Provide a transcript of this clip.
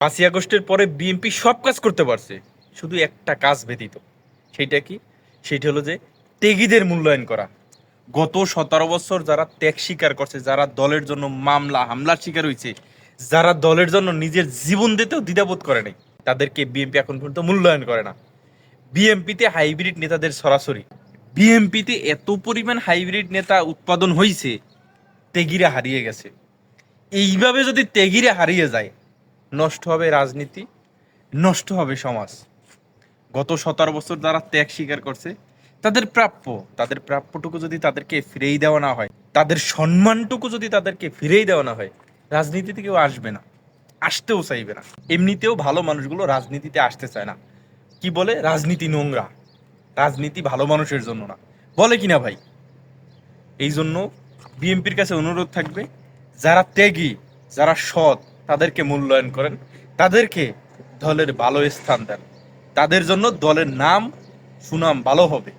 5ই আগস্টের পরে বিএনপি সব কাজ করতে পারছে, শুধু একটা কাজ ব্যতীত। সেইটা কি? সেইটা হলো যে ত্যাগীদের মূল্যায়ন করা। গত 17 বছর যারা ত্যাগ স্বীকার করছে, যারা দলের জন্য মামলা হামলার শিকার হয়েছে, যারা দলের জন্য নিজের জীবন দিতেও দ্বিধাবোধ করে নাই, তাদেরকে বিএনপি এখন পর্যন্ত মূল্যায়ন করে না। বিএনপিতে হাইব্রিড নেতাদের সরাসরি, বিএনপিতে এত পরিমাণ হাইব্রিড নেতা উৎপাদন হয়েছে, ত্যাগীরা হারিয়ে গেছে। এইভাবে যদি ত্যাগীরা হারিয়ে যায়, নষ্ট হবে রাজনীতি, নষ্ট হবে সমাজ। গত 17 বছর যারা ত্যাগ স্বীকার করছে, তাদের প্রাপ্যটুকু যদি তাদেরকে ফিরেই দেওয়া না হয়, তাদের সম্মানটুকু যদি তাদেরকে ফিরেই দেওয়া না হয়, রাজনীতিতে কেউ আসবে না, আসতেও চাইবে না। এমনিতেও ভালো মানুষগুলো রাজনীতিতে আসতে চায় না। কি বলে? রাজনীতি নোংরা, রাজনীতি ভালো মানুষের জন্য না, বলে কিনা ভাই? এই জন্য বিএনপির কাছে অনুরোধ থাকবে, যারা ত্যাগী, যারা সৎ, তাদেরকে মূল্যায়ন করেন, তাদেরকে দলের ভালো স্থান দেন। তাদের জন্য দলের নাম সুনাম ভালো হবে।